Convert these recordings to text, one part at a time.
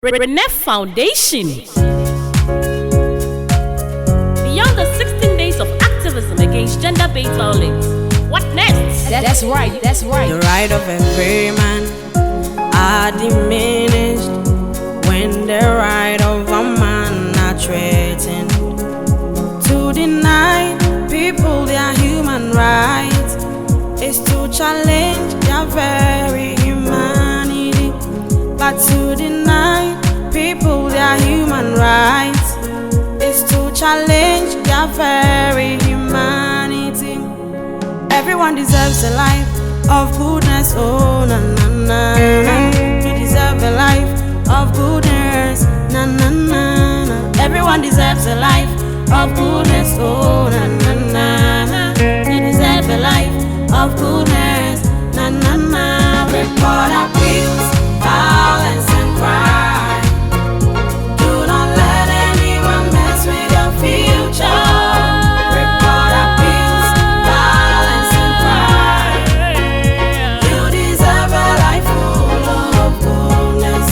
Renef Foundation. Beyond the 16 days of activism against gender-based violence, what next? That's right. The right of every man are diminished when the right of a man are threatened. To deny people their human rights is to challenge their very humanity. But to deny people their human rights is to challenge their very humanity. Everyone deserves a life of goodness, oh na na na na. You deserve a life of goodness, na na na na. Everyone deserves a life of goodness, oh na na na na. You deserve a life of goodness, na na na. Report abuse, violence and crime. Do not let anyone mess with your future. Report abuse, violence and crime. You deserve a life full of goodness.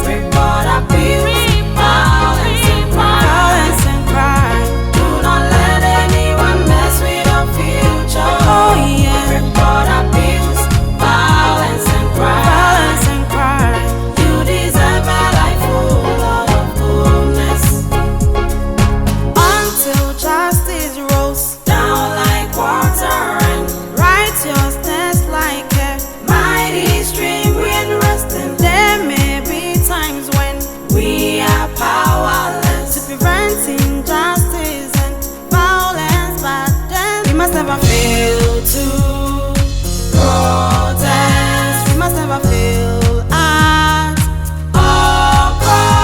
Report abuse, violence and crime. Do not let anyone mess with your future. Oh yeah. Report abuse, violence and crime. You deserve a life full of goodness. Until justice rolls down like water and righteousness like a mighty stream when resting. There may be times when we are powerless to prevent injustice and violence, but then we must never fail to protest. We must never fail at all costs.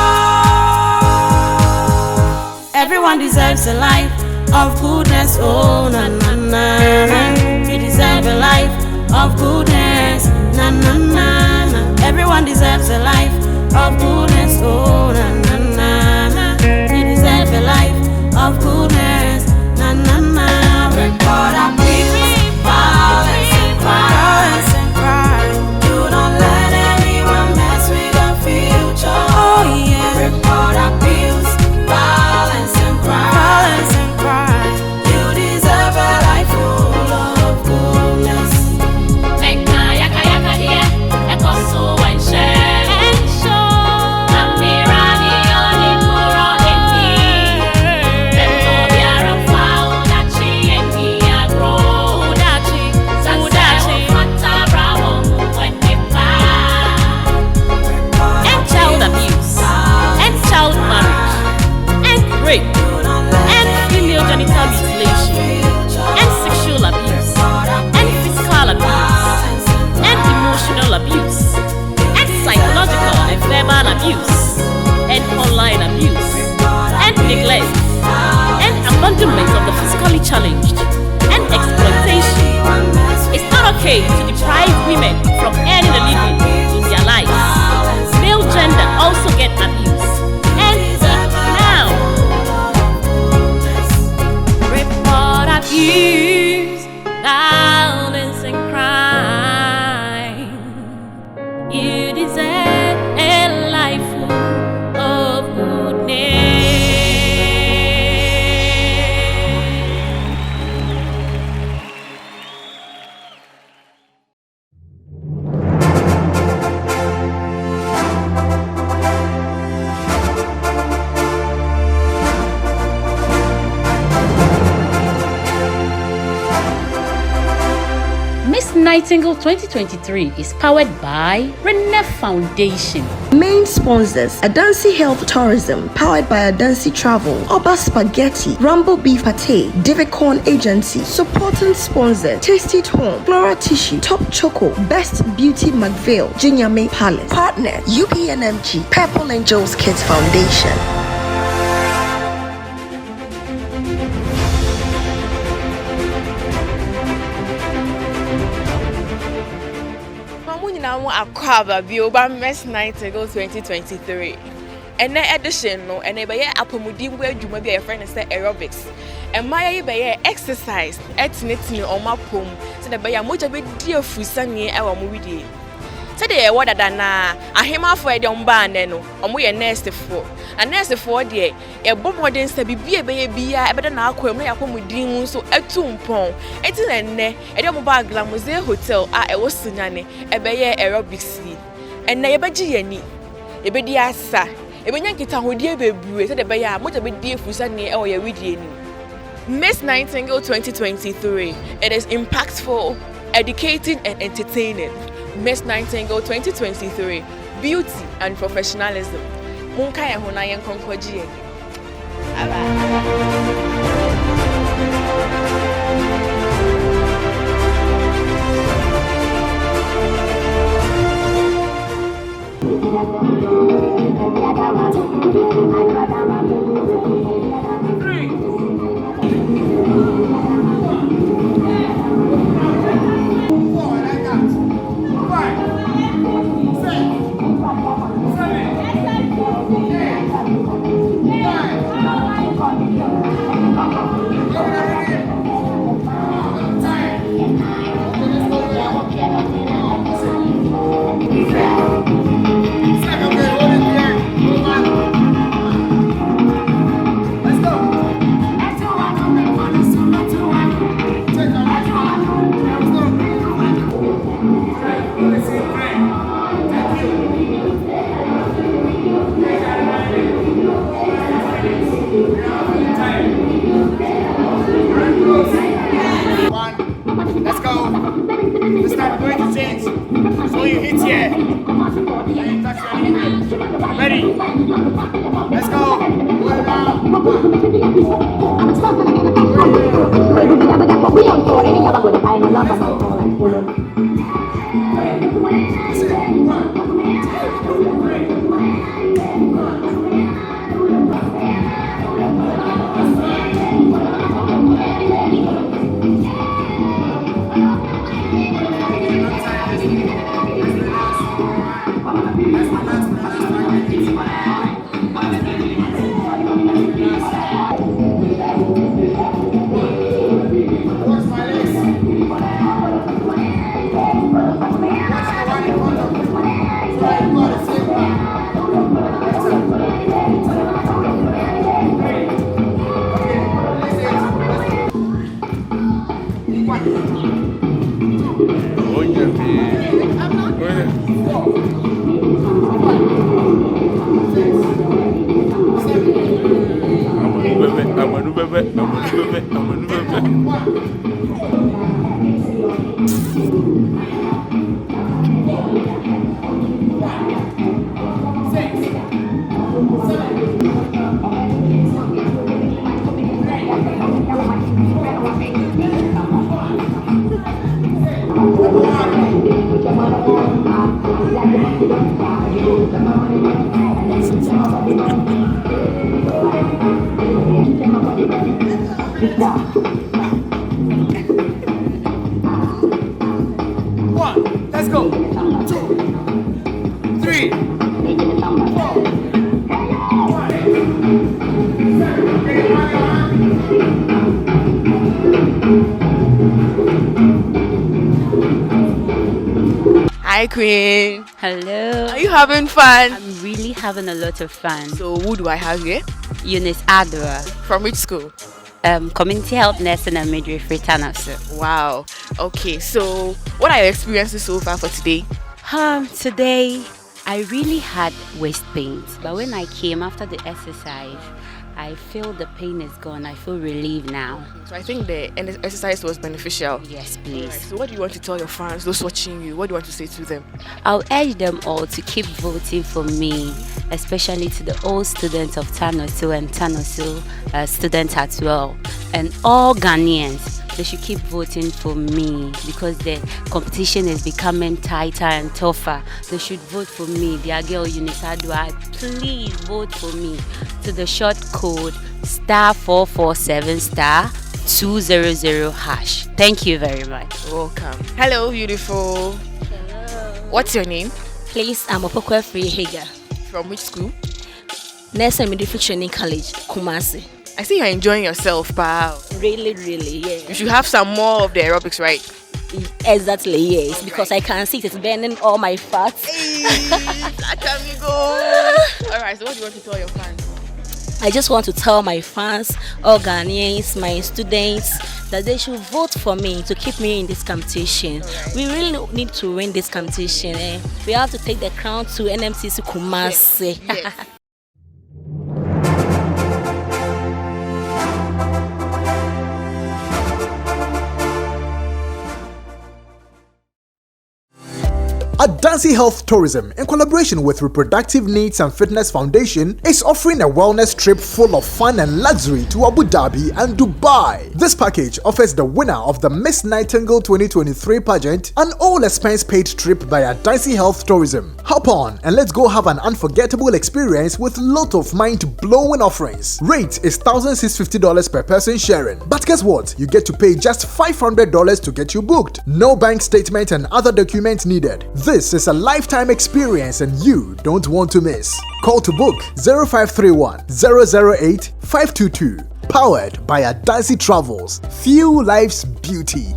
Everyone deserves a life of goodness, oh na na na na. You deserve a life of goodness, na na na na. Everyone deserves a life of goodness, oh na na na na. You deserve a life of goodness, na na na. Report abuse, violence and crime. Do not let anyone mess with your future. Oh yeah. Report abuse, violence and crime. You deserve a life full of goodness. End child abuse, end child marriage, end rape, end female genital mutilation, end sexual abuse, end physical abuse, end emotional abuse, end psychological and verbal abuse, end online abuse, end neglect, end abandonment of the physically challenged, end exploitation. It's not okay to deprive women from earning a living in their lives. Male gender also get abuse. End it now. Report abuse, violence and crime. You deserve a life full of goodness. Miss Nightingale 2023 is powered by Renef Foundation. Main sponsors: Adansi Health Tourism, powered by Adansi Travel, Oba Spaghetti, Rambo Beef Pate, Diviconn Agency. Supporting sponsors: Tasty at Home, Flora Tissue, Top CHOCO, Best BeautyMagvil, Nyame Palace. Partner: UPNMG, Purple Angels Kids Foundation. Akwaba Bioba Miss Nightingale 2023. And then edition no and be apomudin where you may be a friend and say aerobics. And my be exercise at knitting on my pom, so the bay much of it dear Fusani our movie. Said they what than a him for a young ban and we a nest for. A nest for dear, a bomb modern to be a baby, a better now, come with demons so a tomb pong. It's in a young bag Glamouser Hotel, I was Sunani, a bay Aerobics. And Nayabaji any. A baby asa. A Benyakita who dear baby, said the Baya, what a bit dear Fusani or your reading. Miss Nightingale 2023. It is impactful, educating, and entertaining. Miss Nightingale 2023. Beauty and professionalism. Munkaya Hunayan Konkoji. Hi Queen. Hello. Are you having fun? I'm really having a lot of fun. So who do I have here? Eunice Adwa. From which school? Community Health Nursing and Midwifery Tanasu. Wow. Okay, so what are your experiences so far for today? Today I really had waist pains, but when I came after the exercise, I feel the pain is gone. I feel relieved now. So I think the exercise was beneficial. Yes, please. Right. So what do you want to tell your fans, those watching you? What do you want to say to them? I'll urge them all to keep voting for me, especially to the old students of Tanosu and Tanosu students as well. And all Ghanaians, they should keep voting for me because the competition is becoming tighter and tougher. They should vote for me. Their girl Eunice Adwa, please vote for me to the short code *447*200#. Thank you very much. Welcome. Hello, beautiful. Hello. What's your name? Please, I'm Opokwe Free Hager. From which school? Nursing and Midwifery Training College, Kumasi. I see you're enjoying yourself, pal. Really, yeah. You should have some more of the aerobics, right? Exactly, yes, because I can see it's burning all my fats. That can we go. All right, so what do you want to tell your fans? I just want to tell my fans, all Ghanaians, my students, that they should vote for me to keep me in this competition. Right. We really need to win this competition. We have to take the crown to NMTC Kumasi. Yes. Adansi Health Tourism, in collaboration with Reproductive Needs and Fitness Foundation, is offering a wellness trip full of fun and luxury to Abu Dhabi and Dubai. This package offers the winner of the Miss Nightingale 2023 pageant an all-expense-paid trip by Adansi Health Tourism. Hop on and let's go have an unforgettable experience with lot of mind-blowing offerings. Rate is $1,650 per person sharing. But guess what? You get to pay just $500 to get you booked. No bank statement and other documents needed. This is a lifetime experience and you don't want to miss. Call to book 0531 008 522. Powered by Adansi Travels. Fuel life's beauty.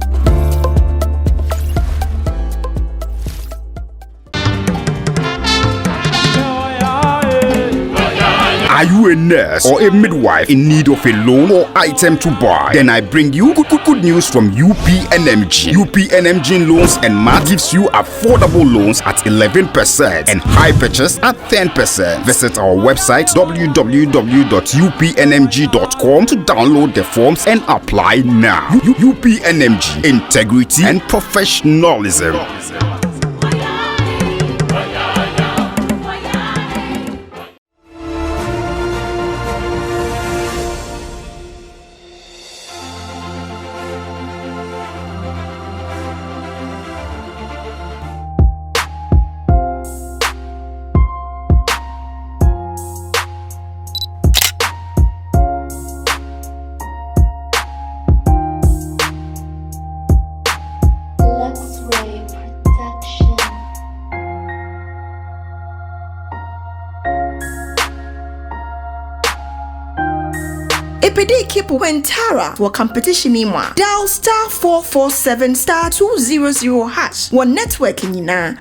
Are you a nurse or a midwife in need of a loan or item to buy? Then I bring you good news from UPNMG. UPNMG Loans and Math gives you affordable loans at 11% and high purchase at 10%. Visit our website www.upnmg.com to download the forms and apply now. UPNMG, integrity and professionalism. Epede keep Wentara for competition imwa. Dial star 447 star 200 hash. One network nyina.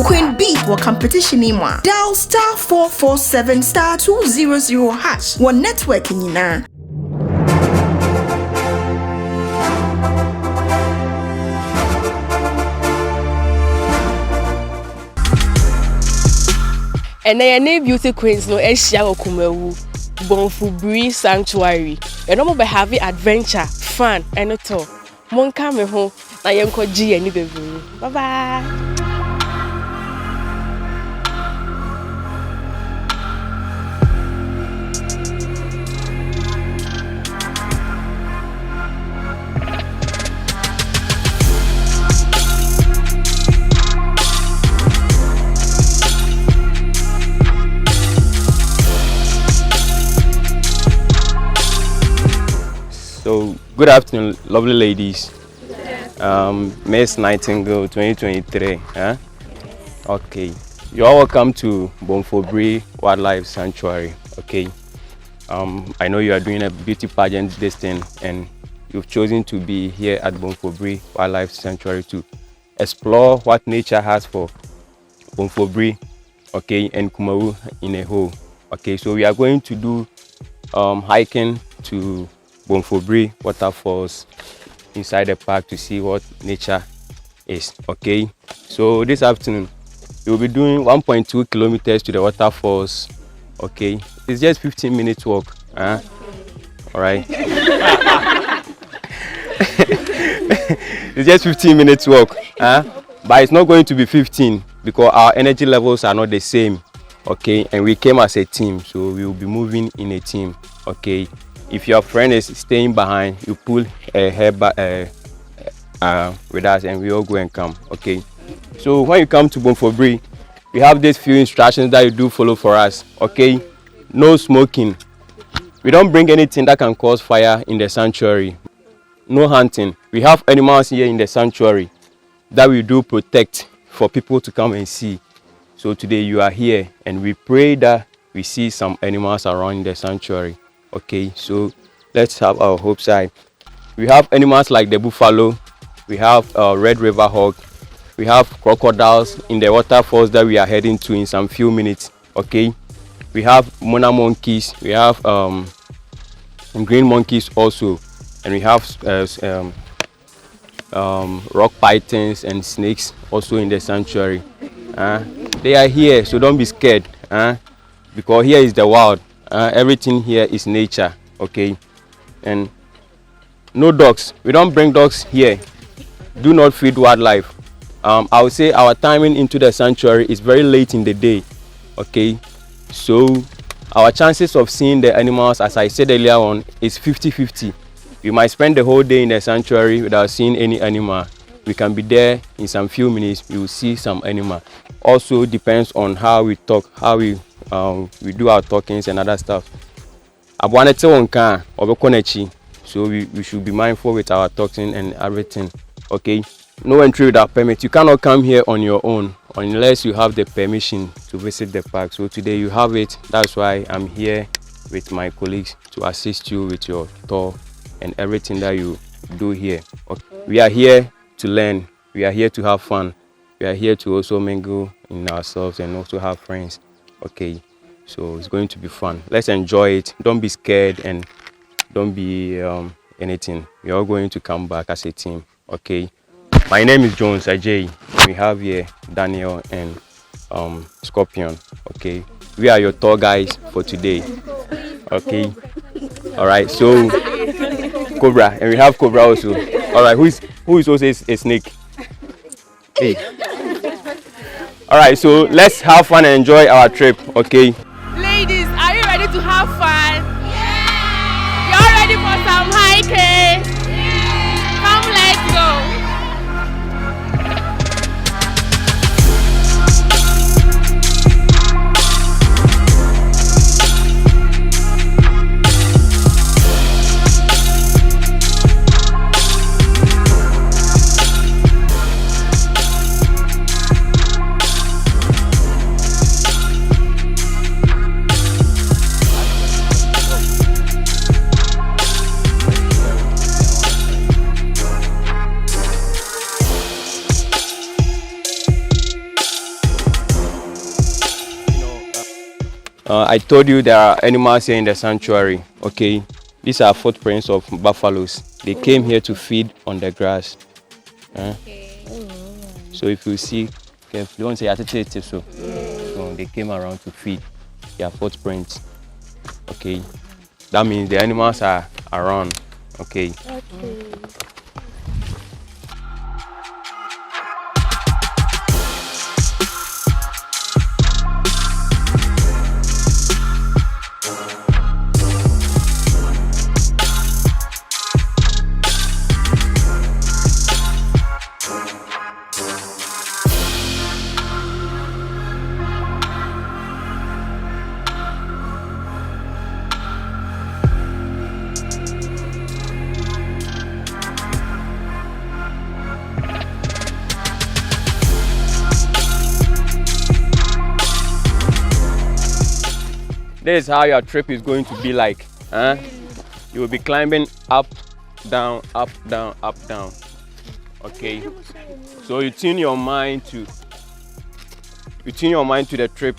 Queen B for competition imwa. Dial star 447 star 200 hash. One network nyina. And then your beauty queens no Asia Okumewu Bonfubri Sanctuary. You know be having adventure, fun, and at all. Mon come home na yenko G any baby. Bye bye. So, good afternoon, lovely ladies. Miss Nightingale 2023. Huh? Okay, you are welcome to Bonfobri Wildlife Sanctuary. Okay, I know you are doing a beauty pageant this thing, and you've chosen to be here at Bonfobri Wildlife Sanctuary to explore what nature has for Bonfobri, okay, and Kumaru in a whole. Okay, so we are going to do hiking to Bonfobri waterfalls inside the park to see what nature is. Okay, so this afternoon you'll be doing 1.2 kilometers to the waterfalls. Okay, it's just 15 minutes walk. All right. It's just 15 minutes walk. But it's not going to be 15 because our energy levels are not the same. Okay, and we came as a team, so we will be moving in a team. Okay, if your friend is staying behind, you pull her with us, and we all go and come. Okay. So when you come to Bomfobri, we have these few instructions that you do follow for us. Okay. No smoking. We don't bring anything that can cause fire in the sanctuary. No hunting. We have animals here in the sanctuary that we do protect for people to come and see. So today you are here, and we pray that we see some animals around the sanctuary. Okay, so let's have our hopes high. We have animals like the buffalo, we have red river hog, we have crocodiles in the waterfalls that we are heading to in some few minutes. Okay, we have mona monkeys, we have green monkeys also, and we have rock pythons and snakes also in the sanctuary. They are here, so don't be scared, because here is the wild. Everything here is nature. Okay, and no dogs. We don't bring dogs here. Do not feed wildlife. I would say our timing into the sanctuary is very late in the day. Okay, so our chances of seeing the animals, as I said earlier on, is 50-50. We might spend the whole day in the sanctuary without seeing any animal. We can be there in some few minutes, we will see some animal. Also depends on how we talk, how we do our talkings and other stuff. So we should be mindful with our talking and everything. Okay, no entry without permit. You cannot come here on your own unless you have the permission to visit the park. So today you have it. That's why I'm here with my colleagues to assist you with your tour and everything that you do here. Okay. We are here to learn. We are here to have fun. We are here to also mingle in ourselves and also have friends. Okay, so it's going to be fun. Let's enjoy it. Don't be scared and don't be anything. We are going to come back as a team. Okay, my name is Jones Ajay. We have here Daniel and Scorpion. Okay, we are your tour guys for today. Okay, all right. So Cobra, and we have Cobra also. All right, who is also a snake? Hey. All right, so let's have fun and enjoy our trip. Okay. Ladies, are you ready to have fun? Yeah! You're ready for some hiking? Yeah! Come, let's go. I told you there are animals here in the sanctuary. Okay, these are footprints of buffaloes. They came here to feed on the grass. Okay. So if you see, they don't say so. So they came around to feed their footprints. Okay, that means the animals are around. Okay. This is how your trip is going to be like. You will be climbing up, down, up, down, up, down. Okay. So you tune your mind to the trip.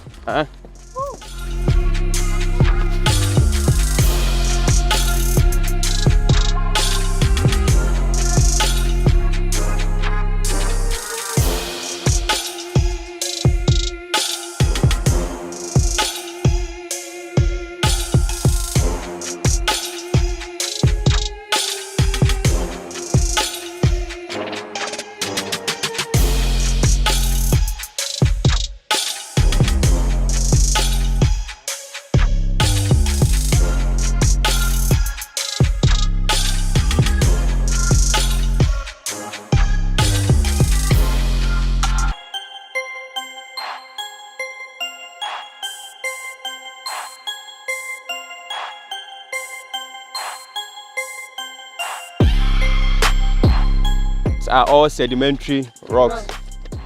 are all sedimentary rocks.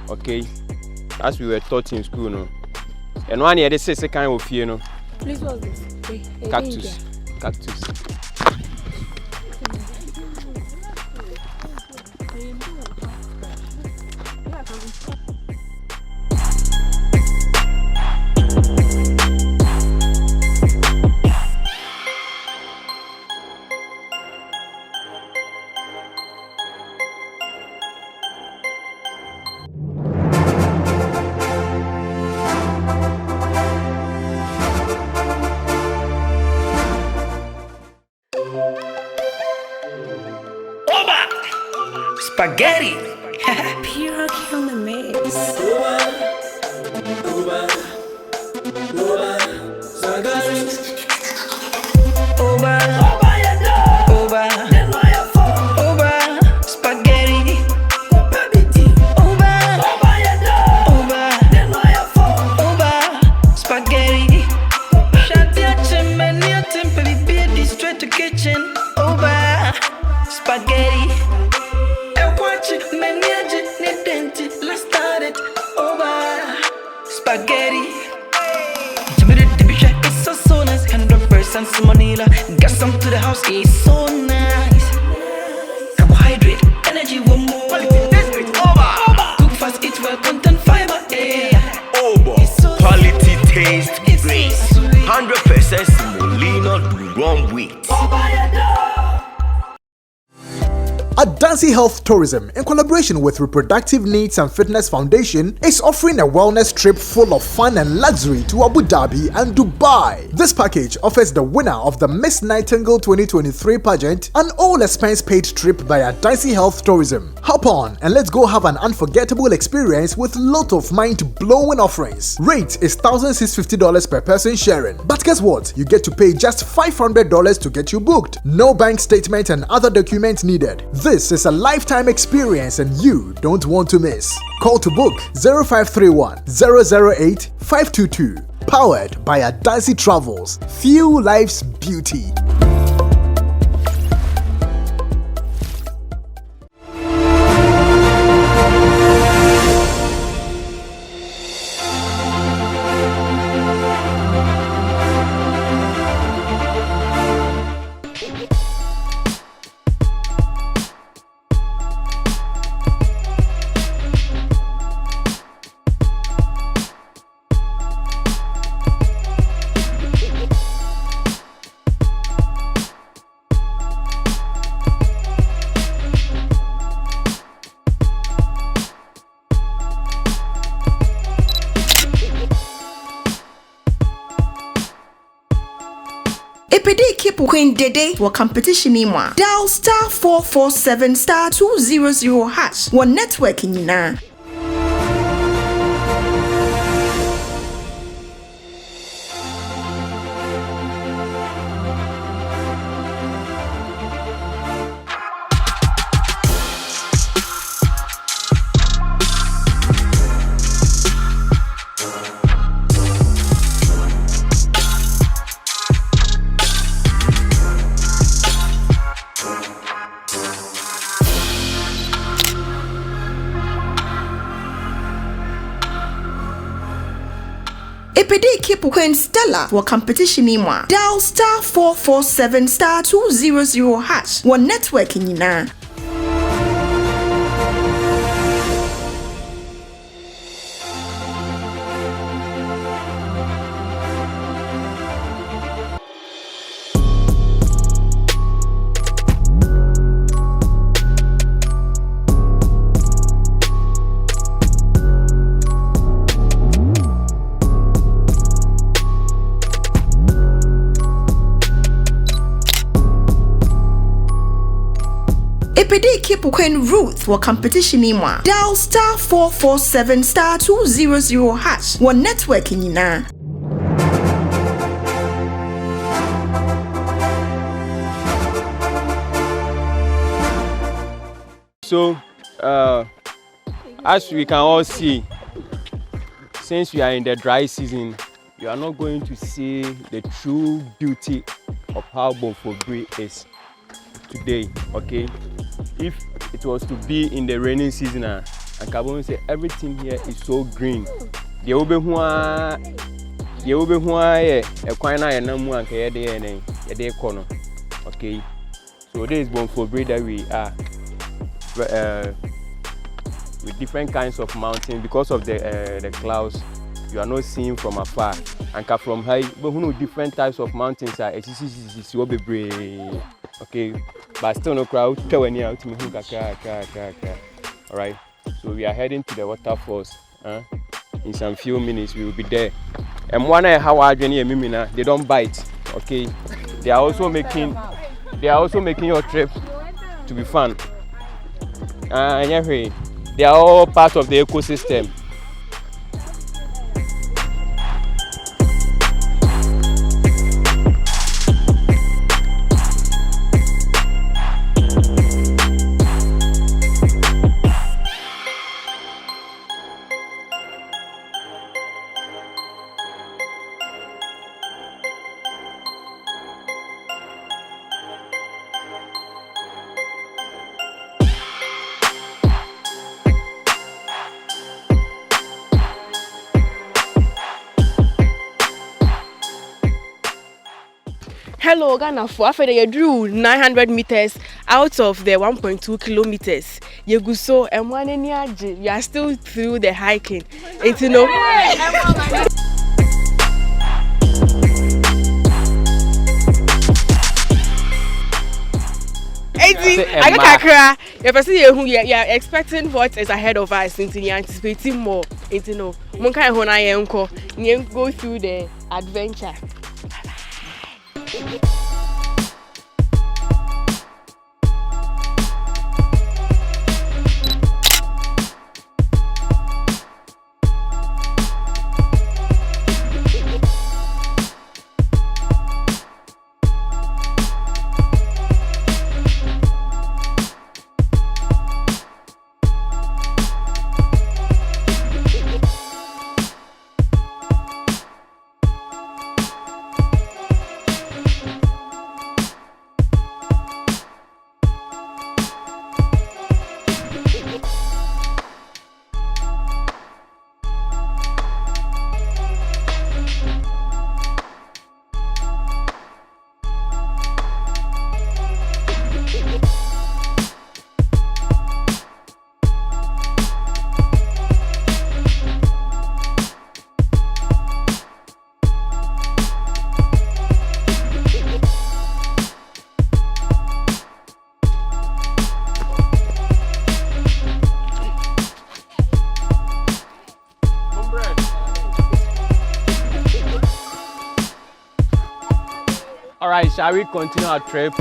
Okay, as we were taught in school, no. And one year they say kind of fear, no. Please, what's this? Cactus. Cactus. Spaghetti. Pure kill the mix. Got some to the house, it's so nice. Carbohydrate, energy, one more. Cook fast, eat well, content fiber. So quality, taste, great. 100% semolina, do wrong with. Adansi Health Tourism, in collaboration with Reproductive Needs and Fitness Foundation, is offering a wellness trip full of fun and luxury to Abu Dhabi and Dubai. This package offers the winner of the Miss Nightingale 2023 pageant an all-expense paid trip by Adansi Health Tourism. Hop on and let's go have an unforgettable experience with lot of mind-blowing offerings. Rate is $1,650 per person sharing. But guess what? You get to pay just $500 to get you booked. No bank statement and other documents needed. This is a lifetime experience and you don't want to miss. Call to book 0531 008 522. Powered by Adansi Travels. Fuel life's beauty. Epede keep Queen Dede for competition imwa. Dial star 447 star 200 hash. One networking na. Epede keep Queen Stella for competition imwa. Dial star 447 star 200 hash. One networking na. Epede keep Queen Ruth for competition imwa. Dial star 447 star 200 hash. One networking na. So, as we can all see, since we are in the dry season, you are not going to see the true beauty of how Bonfobri is today. Okay, if it was to be in the rainy season. And Kabon say everything here is so green. The Obehua, a quina and no one can a day corner. Okay, so this is born for breed that we are with different kinds of mountains because of the clouds. You are not seeing from afar. And from high, but who know different types of mountains are okay, but still no crowd. All right, so we are heading to the waterfalls. In some few minutes we will be there. And one how are Mimina? They don't bite. Okay, they are also making your trip to be fun. Anyway, they are all part of the ecosystem. Hello, Ghana. For after you drew 900 meters out of the 1.2 kilometers, you go so and one in you are still through the hiking. It's no. I got cry. You are expecting what is ahead of us. Into you anticipating more. Into no. Monka hona yenko. You go through the adventure. All right, shall we continue our trip?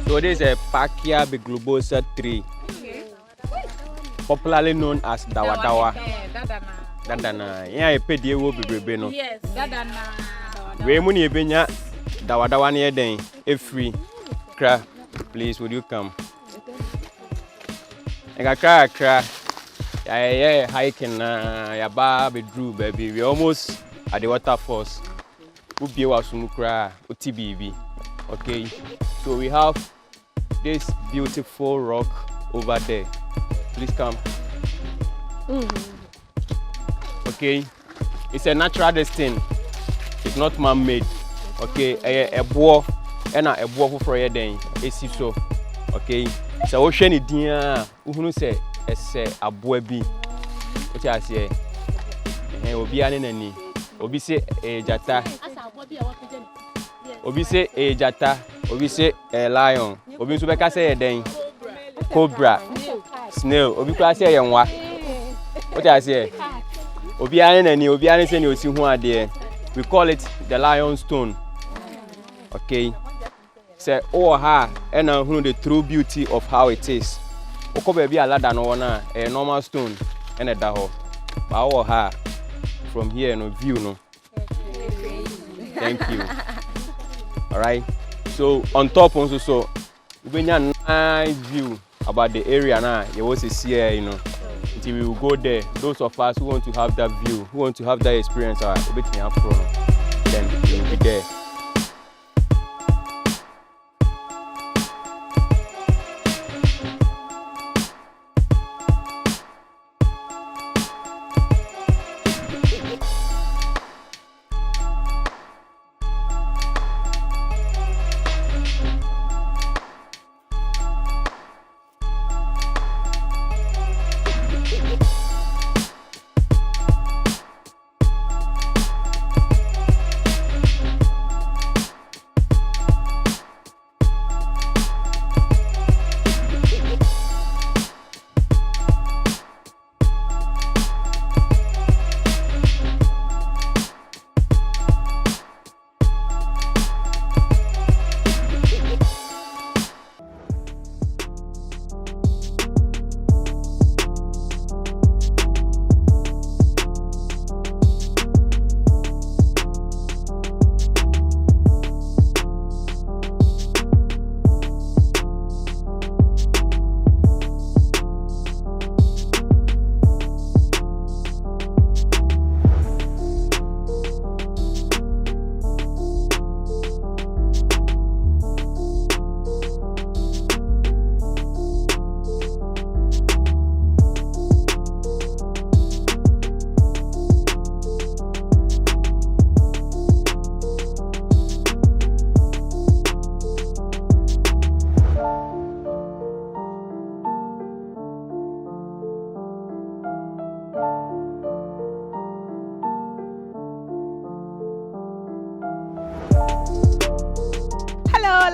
So this is a Pachyia beglobosa tree, popularly known as Dawadawa. Dadana. Yeah, I paid you will be brebeno. Yes, Dadana. We money benya Dawadawa near day. If free, cra, please would you come? I got cra. Yeah, hiking. Ya bar be drew, baby. We almost at the waterfalls. We'll be our sumukra, UTBB. Okay, so we have this beautiful rock over there. Please come. Okay, it's a natural destination. It's not man-made. Okay, a boar and a boar for a day. It's so. Okay, so ocean is dear. Who say it's a boy be? What I say? Obi aneni. Obi say a jata. Obi say a jata. Obi say a lion. Obi subeka say a den. Cobra. Snail. Obi kwa say a yanwa. What I say? Obi aneni. Obi aneni say ni osi hu ade. We call it the lion stone. Okay. say oh ha and who the true beauty of how it is. Oko baby alada no one a normal stone and a daho. But oh ha from here no view no. Thank you. All right. So on top also so we have a nice view about the area now. You will see here, you know. Until we will go there. Those of us who want to have that view, who want to have that experience, then we will be there.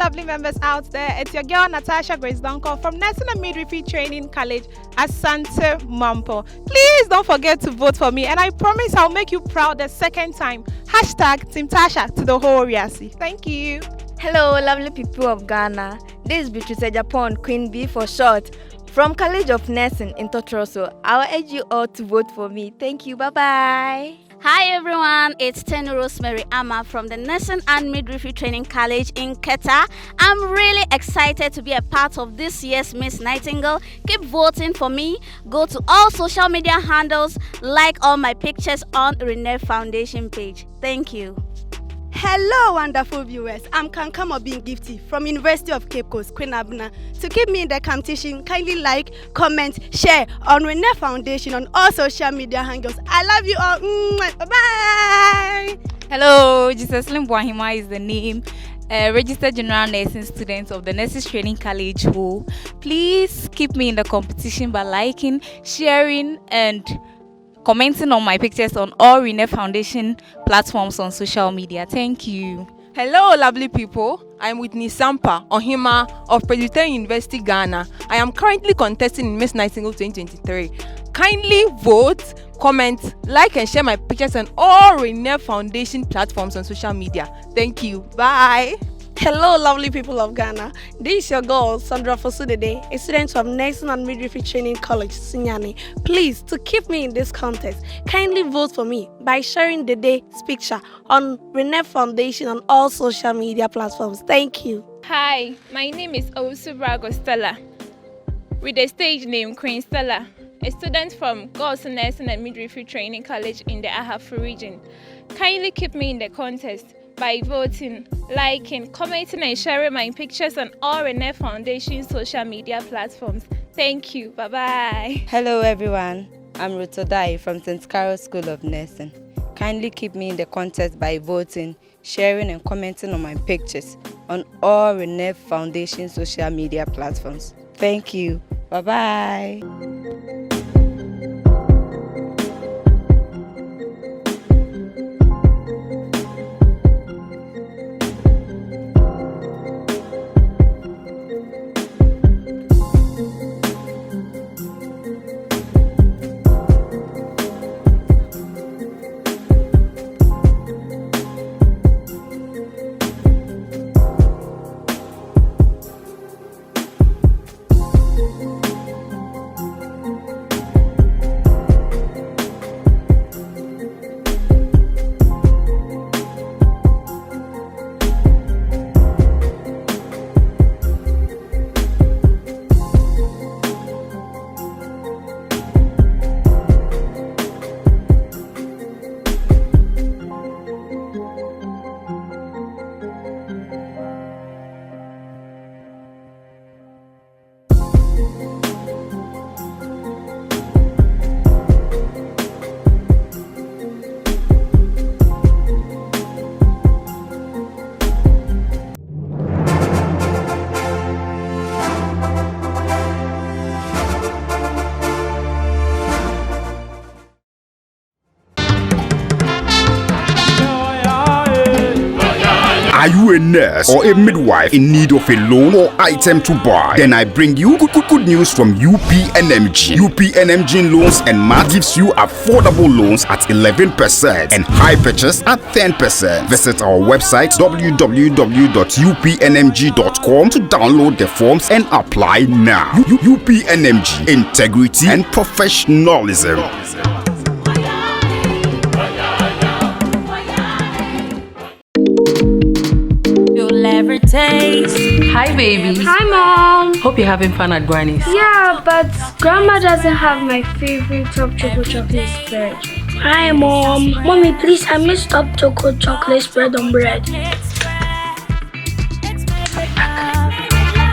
Lovely members out there, it's your girl Natasha Grace Duncan from Nursing and Midwifery Training College at Santa Mampo. Please don't forget to vote for me, and I promise I'll make you proud the second time. Hashtag Team Tasha to the whole Riasi. Thank you. Hello, lovely people of Ghana. This is Beatrice Japan, Queen B for short, from College of Nursing in Totroso. I'll urge you all to vote for me. Thank you. Bye bye. Hi everyone, it's Tenu Rosemary Ama from the Nursing and Midwifery Training College in Keta. I'm really excited to be a part of this year's Miss Nightingale. Keep voting for me. Go to all social media handles, like all my pictures on Renee Foundation page. Thank you. Hello, wonderful viewers. I'm Kankamo Being Gifty from University of Cape Coast, Queen Abuna. To keep me in the competition, kindly like, comment, share on Renee Foundation on all social media handles. I love you all. Bye-bye. Hello, Jesus Limbuahima is the name. Registered General Nursing student of the Nurses Training College who please keep me in the competition by liking, sharing, and commenting on my pictures on all Renee Foundation platforms on social media. Thank you. Hello, lovely people. I'm Whitney Sampa, Ohima of Presbyterian University, Ghana. I am currently contesting in Miss Nightingale 2023. Kindly vote, comment, like, and share my pictures on all Renee Foundation platforms on social media. Thank you. Bye. Hello, lovely people of Ghana. This is your girl, Sandra Fosudede, a student from Nursing and Midwifery Training College, Sinyane. Please, to keep me in this contest, kindly vote for me by sharing the day's picture on Renee Foundation on all social media platforms. Thank you. Hi, my name is Owusu Stella, with the stage name Queen Stella, a student from Girls Nursing and Midwifery Training College in the Ahafu region. Kindly keep me in the contest by voting, liking, commenting, and sharing my pictures on all Renee Foundation social media platforms. Thank you. Bye-bye. Hello, everyone. I'm Rutodai from St. Carol's School of Nursing. Kindly keep me in the contest by voting, sharing, and commenting on my pictures on all Renee Foundation social media platforms. Thank you. Bye-bye. Are you a nurse or a midwife in need of a loan or item to buy? Then I bring you good news from UPNMG. UPNMG loans and MAT gives you affordable loans at 11% and high purchase at 10%. Visit our website www.upnmg.com to download the forms and apply now. UPNMG, integrity and professionalism. You'll ever taste. Hi, babies. Hi, Mom. Hope you're having fun at Granny's. Yeah, but Grandma doesn't have my favorite top chocolate spread. Hi, Mom. Mommy, please, I missed top chocolate spread on bread.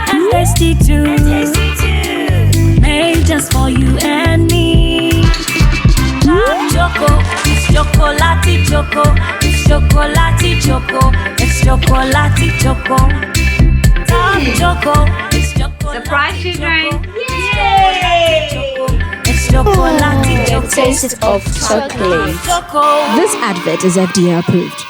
And tasty too. Made just for you and me. Choco, it's chocolate choco. It's chocolate choco. It's chocolate choco. Top choco, it's chocolate. Surprise children! Yay! It's chocolate choco. The taste of chocolate. This advert is FDA approved.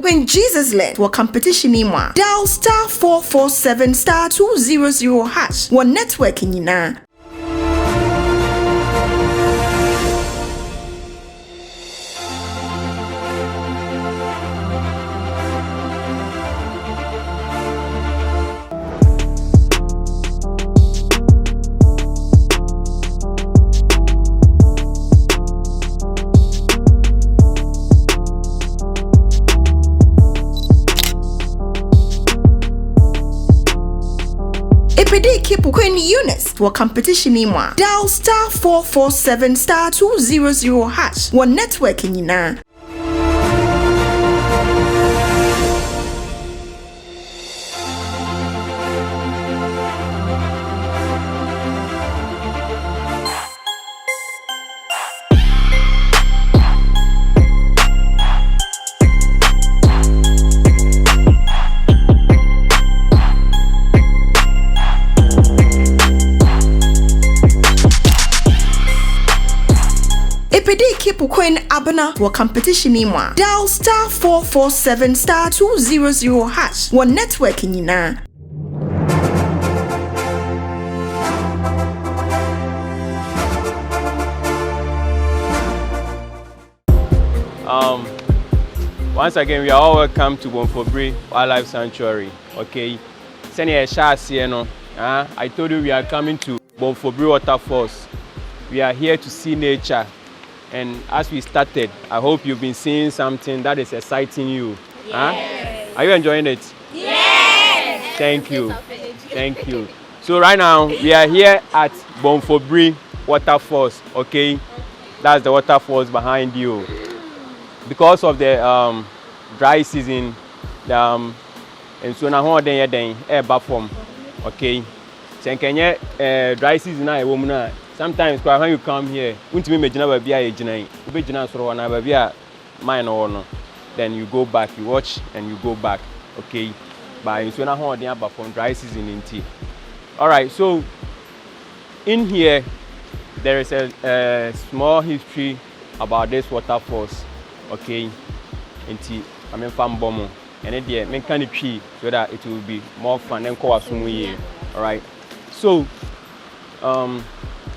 When Jesus led for competition anymore. Dial star 447 star 200 hash. One networking in na. Queen Eunice for competition anymore. Dial star 447 star 200 hash. One networking in na. Queen Abana for competition anymore. Dial star 447 star 200 hash. One networking in na. Once again, we are all welcome to Bonfobri Wildlife Sanctuary. Okay, I told you we are coming to Bonfobri waterfalls. We are here to see nature. And as we started, I hope you've been seeing something that is exciting you. Yes. Huh? Are you enjoying it? Yes. Thank you. Thank you. So right now, we are here at Bonfobri waterfalls, okay? That's the waterfalls behind you. Because of the dry season, and so now okay? So dry season sometimes when you come here, then you go back, you watch and you go back, okay? But from dry season in tea. Alright, so in here there is a small history about this waterfalls, okay? From Bomo. And then make kind of tree so that it will be more fun and go here. Alright. So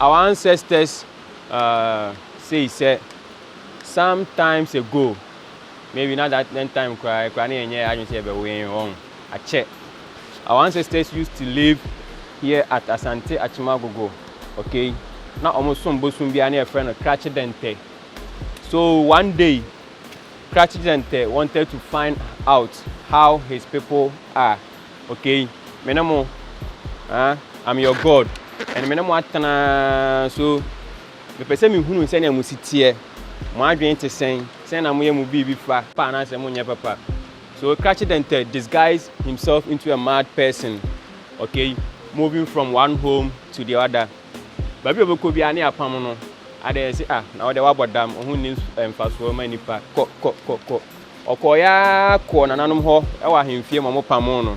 our ancestors say some times ago, maybe not that time I check. Our ancestors used to live here at Asante Achimagogo. Okay. Now almost some bosom be a friend of Cratchidente. So one day Cratchidente wanted to find out how his people are. Okay. Menamo, I'm your God. And menamo so the person who send him sit here. My dream to send a mu be papa. So Cratchidente disguised himself into a mad person Okay, moving from one home to the other. But we could be any apamono. I dare say, now the wabba dam, who needs fast woman in pa, Okoya, corn and anum ho, our him fear mamo pamono.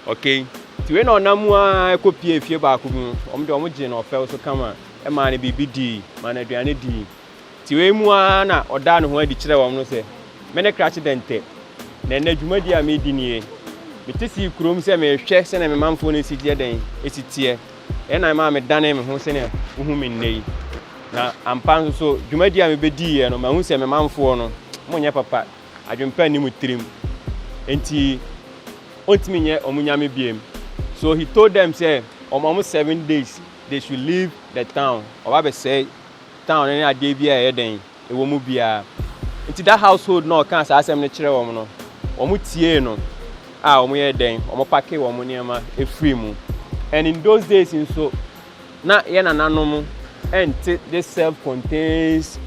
Okay, to win on Namua, copy a few back the homogen or fell so come a man BBD, man Adriani D. Tiwemuana or Dan who had the children no say. Many cratch dente. Then the Jumadia made in ye. But see, Crum say me chest and a man phone is it is it here. And I'm a Danem who sent whom in nay. Now I'm pan so Jumadia may be dear, no man say a man for no. Monya papa, I don't penny with trim. And he wants me or Nyame BM. So he told them, say, on almost 7 days, they should leave the town. Or I say, town and I gave you a day. It will move here. Into that household, no, can't ask them the children. Or mutieno. Ah, we then, or packet or moniama, a free moon. And in those days, in so, not yen an animal, and this self-contains,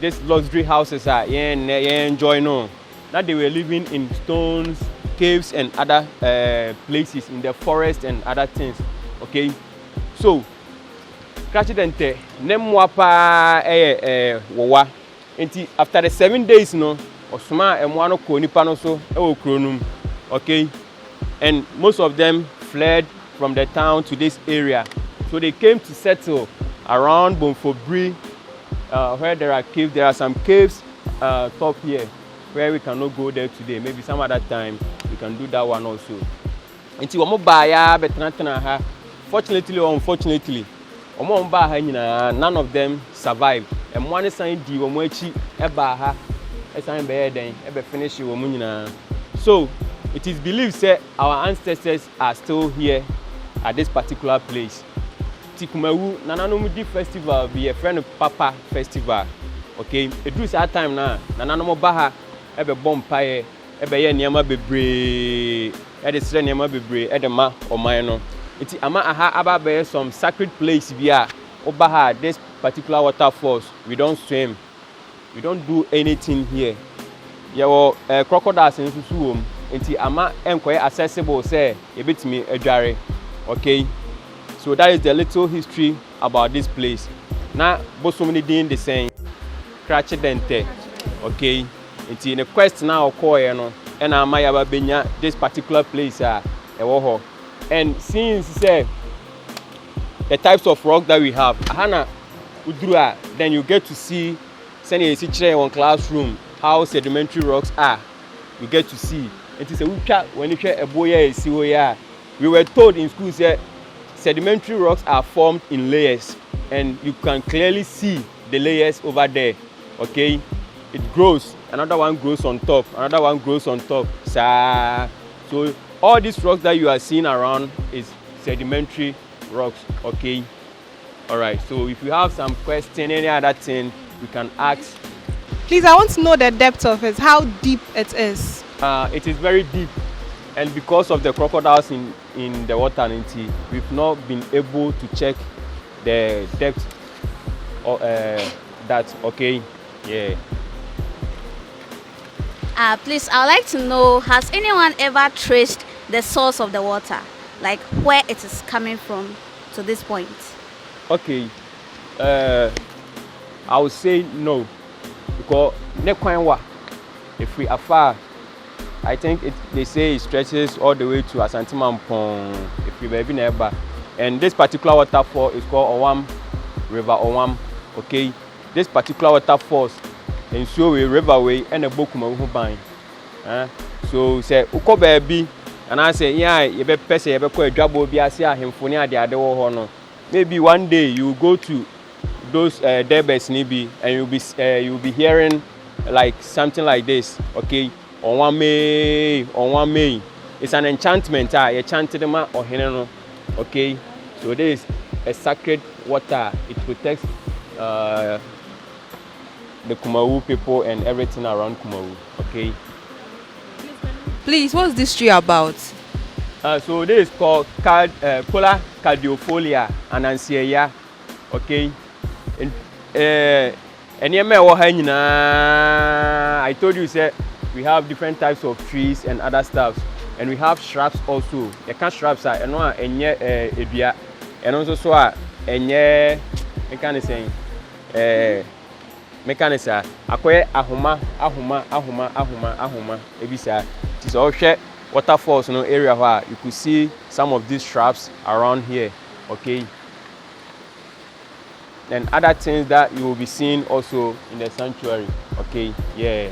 these luxury houses are enjoy no. That they were living in stones, caves, and other places in the forest and other things. Okay, so, Kachidente, Nemwapa Wawa. After the 7 days, no, Osma and one of Konipanoso, Kronum. Okay, and most of them fled from the town to this area. So they came to settle around Bonfobri, where there are caves. There are some caves top here where we cannot go there today. Maybe some other time we can do that one also. Until Omobaya, but fortunately or unfortunately, none of them survived. And one is saying, "Di Omochi Ebaha, Esan Beden, Ebe finish Womunina." So it is believed that our ancestors are still here at this particular place. Tikumewu Nananomudi Festival be a friend of Papa Festival. Okay, it was that time now. Nananomo Baha Ebe Bompaye, Ebe Nyama Bebre, Ede Sre Nyama Bebre, Edema or Mayano. It's ama aha ababe some sacred place via Obaha, this particular waterfalls. We don't swim. We don't do anything here. Your crocodiles in Susuum. It's ama quite accessible, say, a bit me a jarry. Okay. So that is the little history about this place. Now, both so many doing the same. Cratch dente. Okay. It's in a quest now, and I might have been this particular place. And since say the types of rock that we have, then you get to see, sending a teacher on classroom how sedimentary rocks are. You get to see. It is a when you share a boy, we were told in school that sedimentary rocks are formed in layers, and you can clearly see the layers over there. Okay, it grows. Another one grows on top. Another one grows on top. So all these rocks that you are seeing around is sedimentary rocks. Okay. All right. So if you have some question, any other thing, you can ask. Please, I want to know the depth of it. How deep it is. It is very deep, and because of the crocodiles in the water, we've not been able to check the depth of that. Okay. Yeah. Please, I would like to know, has anyone ever traced the source of the water, like where it is coming from to this point? Okay, I would say no, because if we are far, I think they say it stretches all the way to Asante Mampong, if we have never. And this particular waterfall is called Owam River Owam. Okay, this particular waterfall in so a riverway and a Bokuma Hubine. So say Uko baby, and I say, yeah, you be person, you be quite a job will be as him for near the other honor. Maybe one day you go to those derbets maybe, and you'll be hearing like something like this. Okay, on 1 May, it's an enchantment. You chanted them or Heneno. Okay, so this is a sacred water. It protects the Kumawu people and everything around Kumawu. Okay. Please, what's this tree about? So this is called Cola cardiofolia Anansieya. Okay. I told you, sir, we have different types of trees and other stuff. and we have shrubs also. You can shrubs are no enye edua and also so enye mechanism mechanism akoye ahoma ebisa. It is all share waterfalls no area where you could see some of these shrubs around here, okay? And other things that you will be seeing also in the sanctuary, okay? Yeah.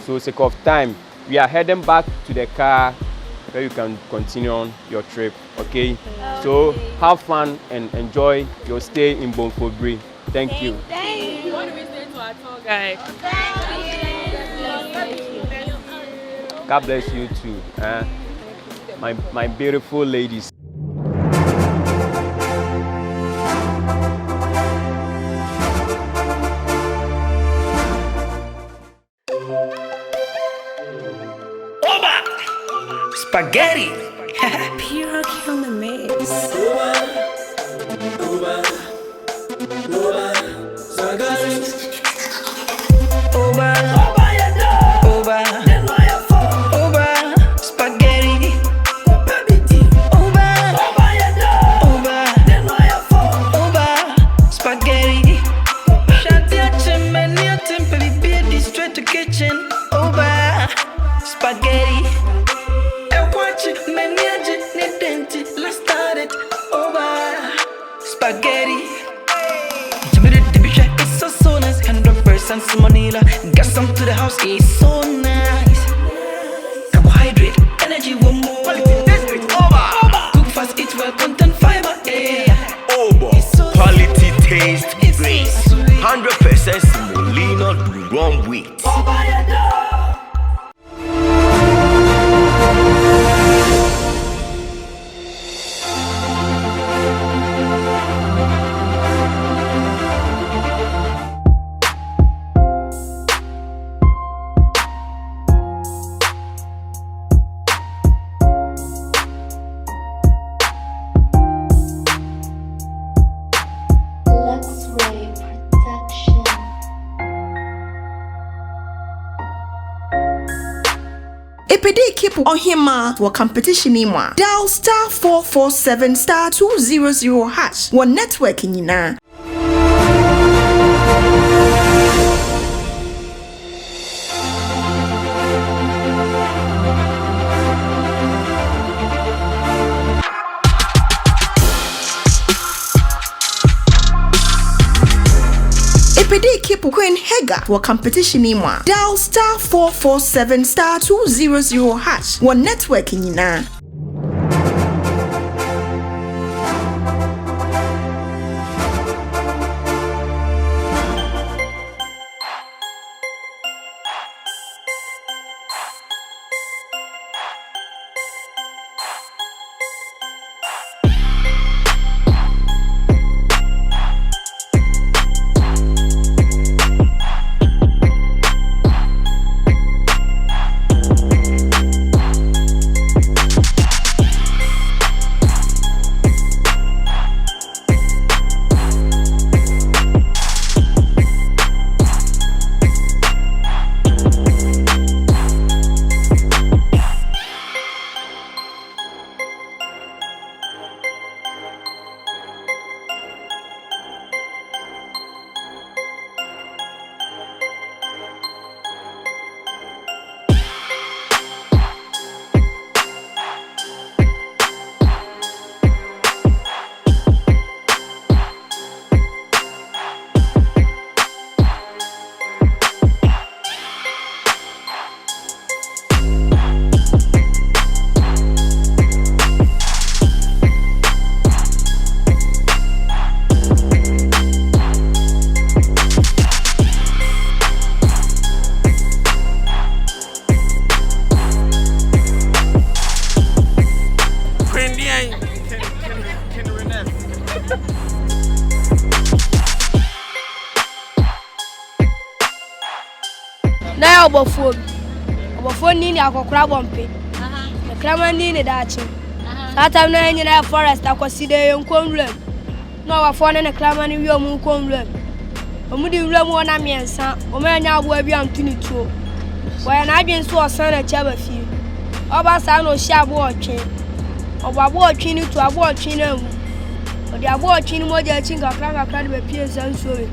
So sake of time, we are heading back to the car where you can continue on your trip, okay? So have fun and enjoy your stay in Bonfobri. Thank you. Thank you. What do we say to our tour guide? God bless you too, my beautiful ladies. Spaghetti. Pure kill the mix. Spaghetti. Spaghetti. Straight to kitchen. Spaghetti. Let's start it over. Spaghetti. It's so nice. 100% salmonella. Got some to the house. It's so nice. Carbohydrate, energy, one more. Cook fast, eat well, content fiber. Quality taste grace. 100% semolina durum wheat. Epede keep ohima wa competition imwa. Dial *447*200# wa network nyina. Epede keep Queen Hega wa competition imwa. Dial *447*200# wa network nyina. Na obofo ni ni akokora bompe na krama ni ni dachi sata na enyi na forest akwaside yenkonwlem na wafo ne krama ni wi omu konwlem omudi wlem wona miensa o ma nya abo abi antuni tuo wa na adwen so osan na chaba fi Oba sa no shi abootwe. Oba abootwe ni to abootwe na hu. Odi abootwe ni moja chi kakra de be pie sansoe.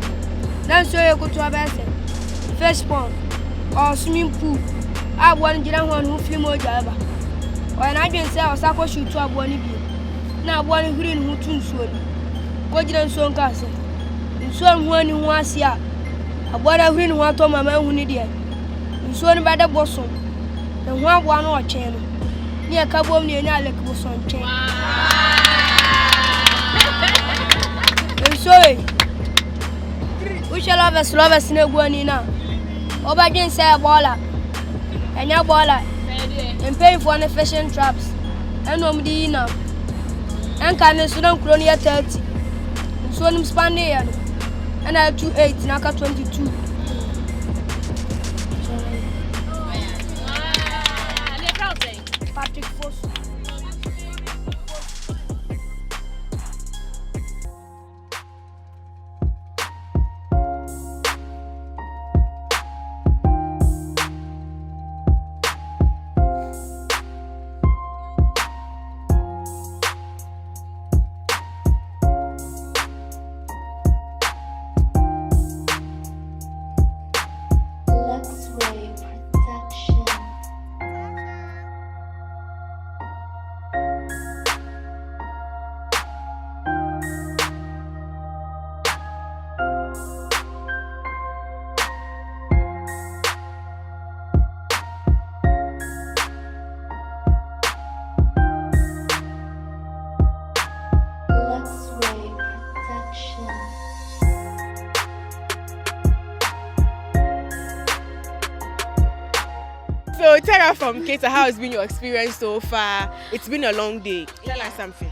Nansoe ko to abese. Fish pond or swimming pool. Abo ni jira ho no fi moja aba. O na adwen se o sako shoot to abo ni bi. Na abo ni huri ni hu tu nsuo ni. Ko jira nsuo nka se. Nsuo hu ani hu ase a. Abo na huri ni hu ato mama hu ni de. Nsuo ni ba de boso. Na hu abo na o chen no. Ni aka bom ni anya lek boso chen. Nsuo we shall have a slower snake one in now. Oba didn't say a baller. And your baller. And pay for the fishing traps. And no medina. And can the Sudan Cronia 30. And so him Spaniard. And I 28, Naka 22. Patrick Foss. So Tara from Keta, how has been your experience so far? It's been a long day. Tell us something.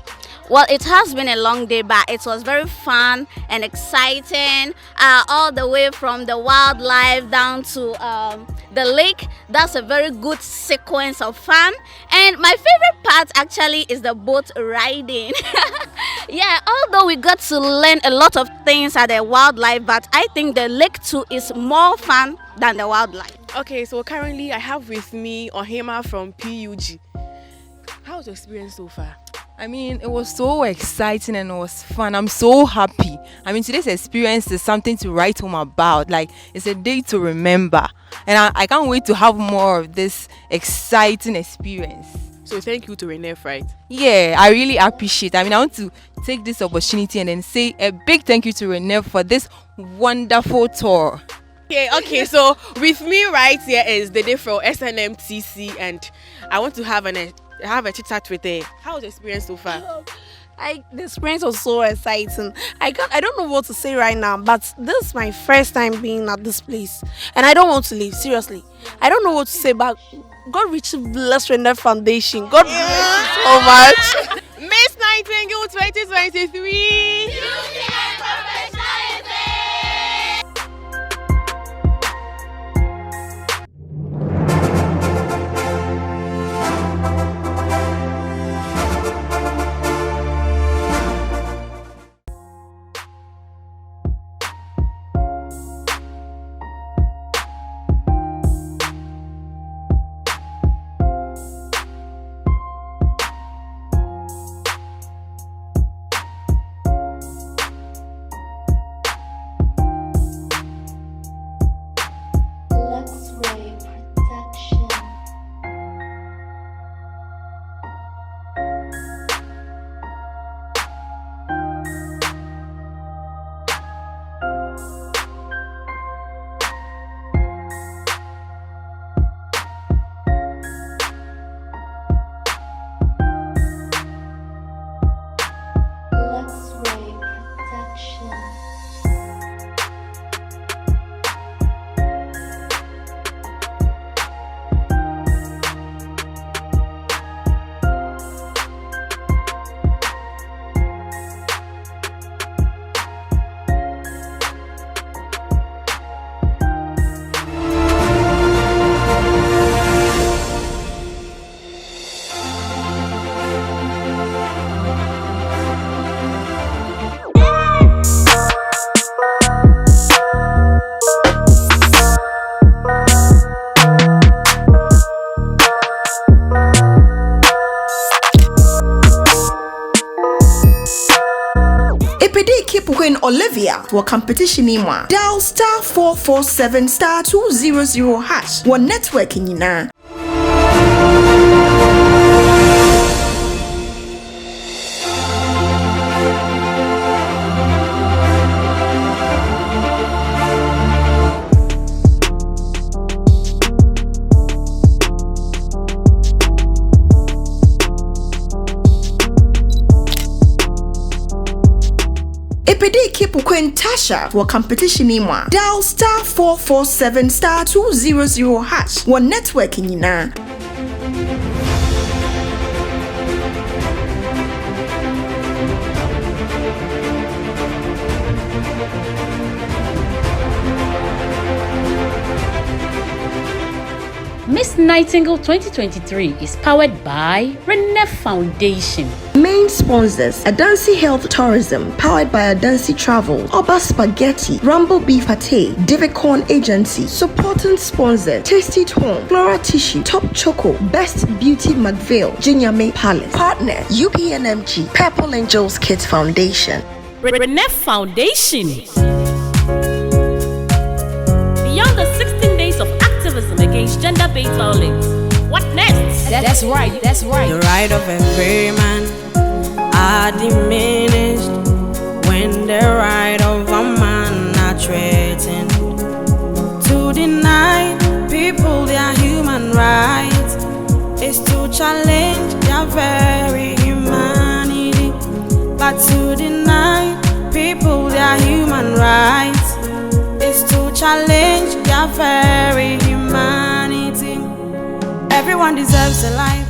Well, it has been a long day, but it was very fun and exciting. All the way from the wildlife down to the lake. That's a very good sequence of fun. And my favorite part actually is the boat riding. Yeah, although we got to learn a lot of things at the wildlife, but I think the lake too is more fun than the wildlife. Okay, so currently I have with me Ohima from PUG. How's your experience so far? I mean, it was so exciting and it was fun. I'm so happy. I mean, today's experience is something to write home about. Like, it's a day to remember. And I can't wait to have more of this exciting experience. So thank you to Renef, right? Yeah, I really appreciate it. I mean, I want to take this opportunity and then say a big thank you to Renef for this wonderful tour. Okay, so with me right here is the day from SNMTC, and I want to have a chit chat with her. How was the experience so far? The experience was so exciting. I don't know what to say right now, but this is my first time being at this place, and I don't want to leave. Seriously, I don't know what to say, but God richly bless Renef Foundation. God bless you so much. Miss Nightingale 2023. Queen Olivia wɔ competition yi mu a dial *447*200# wɔ network nyinaa. Keep Queen Tasha wɔ competition yi mu a dial *447*200# wɔ network nyinaa. Miss Nightingale 2023 is powered by Renef Foundation. Main sponsors: Adansi Health Tourism, powered by Adansi Travel, Oba Spaghetti, Rambo Pate, Diviconn Agency. Supporting sponsor: Tasty Home, Flora Tissue, Top Choco, Best BeautyMagvil, Nyame Palace. Partner: UPNMG, Purple Angels Kids Foundation. Renef Foundation. Beyond the 16 days of activism against gender-based violence, what next? That's right. The right of every man are diminished when the right of a man are threatened. To deny people their human rights is to challenge their very humanity. But to deny people their human rights is to challenge their very humanity. Everyone deserves a life.